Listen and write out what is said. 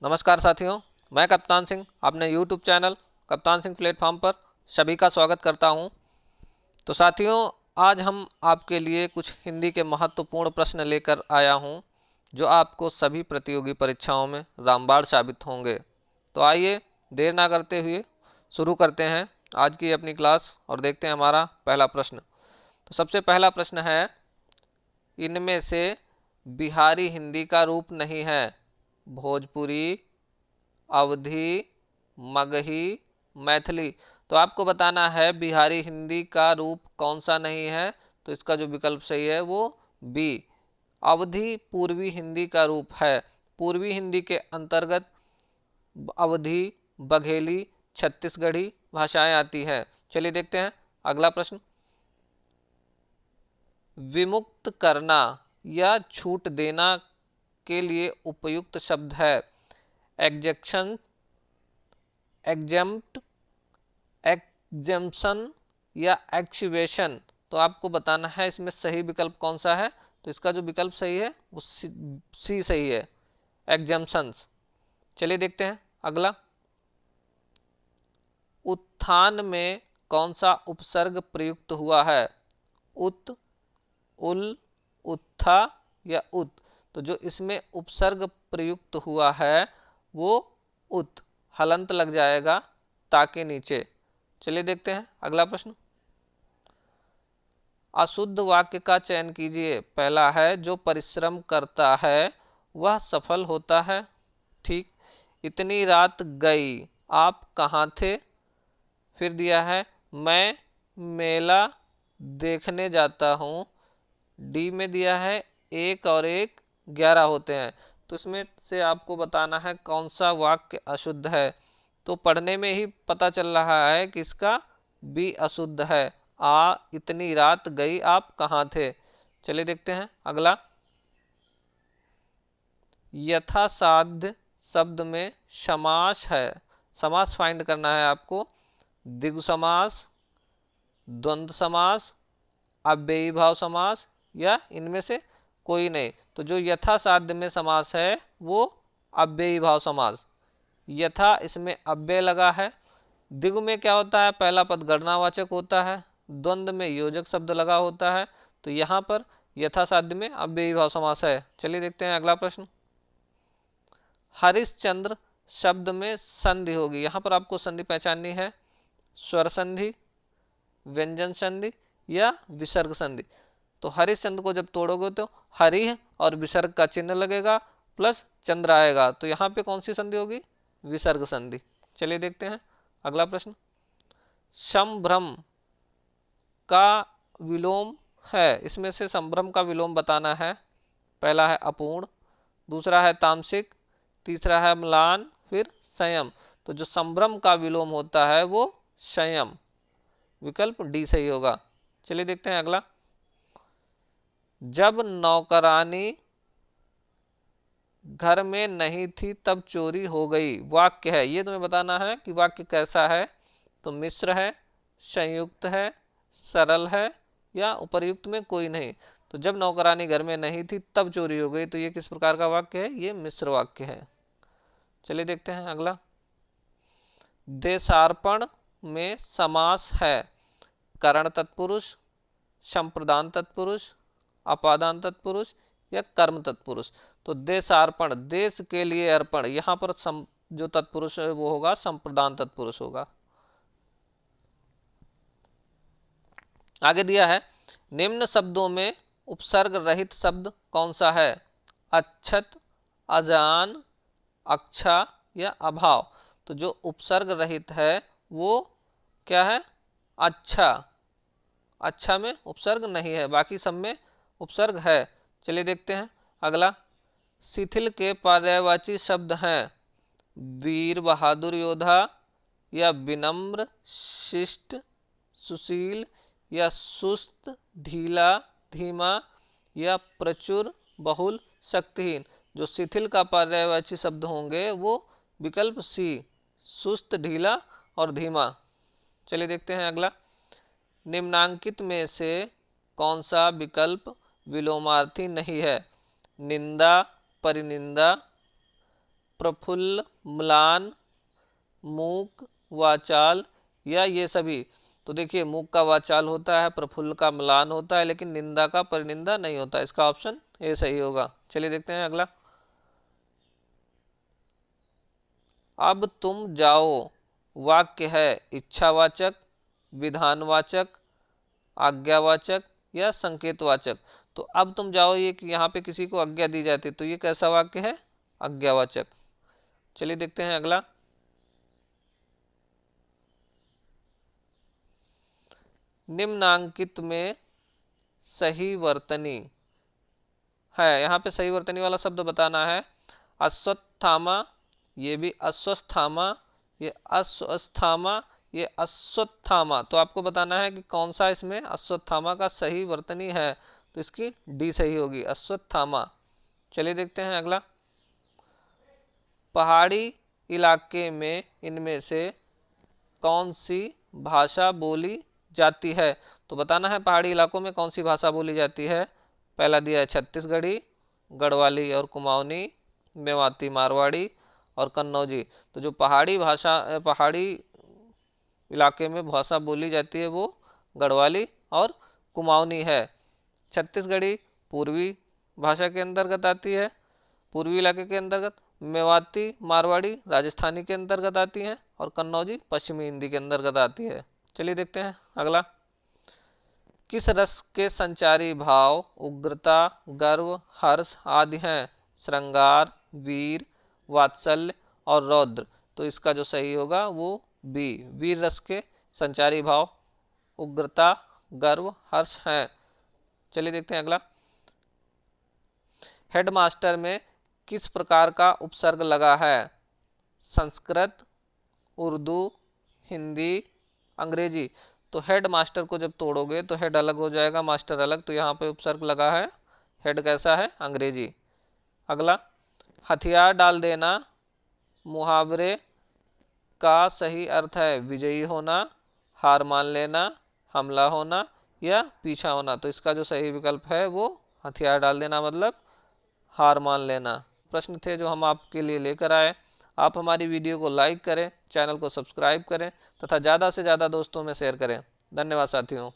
नमस्कार साथियों, मैं कप्तान सिंह अपने YouTube channel Kaptan Singh platform पर सभी का स्वागत करता हूं। तो साथियों, आज हम आपके लिए कुछ हिंदी के महत्वपूर्ण प्रश्न लेकर आया हूं, जो आपको सभी प्रतियोगी परीक्षाओं में रामबाण साबित होंगे। तो आइए देर ना करते हुए शुरू करते हैं आज की अपनी क्लास और देखते हैं हमारा पहला प्रश्न। तो सबसे पहला प्रश्न है, इनमें से बिहारी हिंदी का रूप नहीं है? भोजपुरी, अवधी, मगही, मैथिली। तो आपको बताना है बिहारी हिंदी का रूप कौन सा नहीं है। तो इसका जो विकल्प सही है वो बी, अवधी पूर्वी हिंदी का रूप है। पूर्वी हिंदी के अंतर्गत अवधी, बघेली, छत्तीसगढ़ी भाषाएं आती है। चलिए देखते हैं अगला प्रश्न। विमुक्त करना या छूट देना के लिए उपयुक्त शब्द है एग्जेक्शन, एग्जेम्प्ट, एग्जेम्पशन या एक्शिवेशन। तो आपको बताना है इसमें सही विकल्प कौन सा है। तो इसका जो विकल्प सही है वो सी सही है, एग्जेम्पशंस। चलिए देखते हैं अगला। उत्थान में कौन सा उपसर्ग प्रयुक्त हुआ है? उत, उल, उत्था या उत। तो जो इसमें उपसर्ग प्रयुक्त हुआ है वो उत, हलंत लग जाएगा ताके नीचे। चलिए देखते हैं अगला प्रश्न। अशुद्ध वाक्य का चयन कीजिए। पहला है, जो परिश्रम करता है वह सफल होता है। ठीक। इतनी रात गई, आप कहाँ थे? फिर दिया है, मैं मेला देखने जाता हूँ। डी में दिया है, एक और एक 11 होते हैं। तो इसमें से आपको बताना है कौन सा वाक्य अशुद्ध है। तो पढ़ने में ही पता चल रहा है कि इसका बी अशुद्ध है। इतनी रात गई, आप कहाँ थे? चलिए देखते हैं अगला। यथासाध्य शब्द में समास है, समास फाइंड करना है आपको। द्विगु समास, द्वंद्व समास, अव्ययी भाव समास या इनमें से कोई नहीं। तो जो यथासाध्य में समास है वो अव्ययी भाव समास। यथा इसमें अव्यय लगा है। द्विगु में क्या होता है, पहला पद गणनावाचक होता है। द्वंद्व में योजक शब्द लगा होता है। तो यहाँ पर यथासाध्य में अव्ययी भाव समास है। चलिए देखते हैं अगला प्रश्न। हरिश्चंद्र शब्द में संधि होगी। यहाँ पर आपको संधि पहचाननी है, स्वर संधि, व्यंजन संधि या विसर्ग संधि। तो हरिश्चंद्र को जब तोड़ोगे तो हरि और विसर्ग का चिन्ह लगेगा प्लस चंद्र आएगा। तो यहाँ पे कौन सी संधि होगी? विसर्ग संधि। चलिए देखते हैं अगला प्रश्न। संभ्रम का विलोम है, इसमें से संभ्रम का विलोम बताना है। पहला है अपूर्ण, दूसरा है तामसिक, तीसरा है म्लान, फिर संयम। तो जो संभ्रम का विलोम होता है वो संयम, विकल्प डी सही होगा। चलिए देखते हैं अगला। जब नौकरानी घर में नहीं थी तब चोरी हो गई, वाक्य है, ये तुम्हें बताना है कि वाक्य कैसा है। तो मिश्र है, संयुक्त है, सरल है या उपर्युक्त में कोई नहीं। तो जब नौकरानी घर में नहीं थी तब चोरी हो गई, तो ये किस प्रकार का वाक्य है? ये मिश्र वाक्य है। चलिए देखते हैं अगला। देशार्पण में समास है करण तत्पुरुष, संप्रदान तत्पुरुष, अपादान तत्पुरुष या कर्म तत्पुरुष। तो देशार्पण, देश के लिए अर्पण, यहाँ पर जो तत्पुरुष है वो होगा संप्रदान तत्पुरुष होगा। आगे दिया है, निम्न शब्दों में उपसर्ग रहित शब्द कौन सा है? अच्छत, अजान, अक्षा या अभाव। तो जो उपसर्ग रहित है वो क्या है? अच्छा। अच्छा में उपसर्ग नहीं है, बाकी सब में उपसर्ग है। चलिए देखते हैं अगला। शिथिल के पर्यायवाची शब्द हैं वीर बहादुर योद्धा या विनम्र शिष्ट सुशील या सुस्त ढीला धीमा या प्रचुर बहुल शक्तिहीन। जो शिथिल का पर्यायवाची शब्द होंगे वो विकल्प सी, सुस्त ढीला और धीमा। चलिए देखते हैं अगला। निम्नांकित में से कौन सा विकल्प विलोमार्थी नहीं है? निंदा, परिनिंदा, प्रफुल्ल, म्लान, मूक, वाचाल या ये सभी। तो देखिए मूक का वाचाल होता है, प्रफुल्ल का म्लान होता है, लेकिन निंदा का परिनिंदा नहीं होता। इसका ऑप्शन ए सही होगा। चलिए देखते हैं अगला। अब तुम जाओ वाक्य है इच्छावाचक, विधानवाचक, आज्ञावाचक या संकेतवाचक। तो अब तुम जाओ, ये कि यहाँ पे किसी को आज्ञा दी जाती है, तो ये कैसा वाक्य है? आज्ञावाचक। चलिए देखते हैं अगला। निम्नांकित में सही वर्तनी है, यहाँ पे सही वर्तनी वाला शब्द बताना है। अश्वत्थामा, ये भी अश्वस्थामा, ये अस्वस्थामा, ये अश्वत्थामा। तो आपको बताना है कि कौन सा इसमें अश्वत्थामा का सही वर्तनी है। तो इसकी डी सही होगी, अश्वत्थामा। चलिए देखते हैं अगला। पहाड़ी इलाके में इनमें से कौन सी भाषा बोली जाती है? तो बताना है पहाड़ी इलाकों में कौन सी भाषा बोली जाती है। पहला दिया है छत्तीसगढ़ी, गढ़वाली और कुमाऊनी, मेवाती मारवाड़ी और कन्नौजी। तो जो पहाड़ी इलाके में भाषा बोली जाती है वो गढ़वाली और कुमाऊनी है। छत्तीसगढ़ी पूर्वी भाषा के अंतर्गत आती है, पूर्वी इलाके के अंतर्गत। मेवाती मारवाड़ी राजस्थानी के अंतर्गत आती हैं और कन्नौजी पश्चिमी हिंदी के अंतर्गत आती है। चलिए देखते हैं अगला। किस रस के संचारी भाव उग्रता, गर्व, हर्ष आदि हैं? श्रृंगार, वीर, वात्सल्य और रौद्र। तो इसका जो सही होगा वो बी, वीर रस के संचारी भाव उग्रता, गर्व, हर्ष हैं। चलिए देखते हैं अगला। हेडमास्टर में किस प्रकार का उपसर्ग लगा है? संस्कृत, उर्दू, हिंदी, अंग्रेजी। तो हेड मास्टर को जब तोड़ोगे तो हेड अलग हो जाएगा, मास्टर अलग। तो यहाँ पे उपसर्ग लगा है, हेड कैसा है? अंग्रेजी। अगला। हथियार डाल देना मुहावरे का सही अर्थ है विजयी होना, हार मान लेना, हमला होना या पीछा होना। तो इसका जो सही विकल्प है वो हथियार डाल देना मतलब हार मान लेना। प्रश्न थे जो हम आपके लिए लेकर आए। आप हमारी वीडियो को लाइक करें, चैनल को सब्सक्राइब करें तथा ज़्यादा से ज़्यादा दोस्तों में शेयर करें। धन्यवाद साथियों।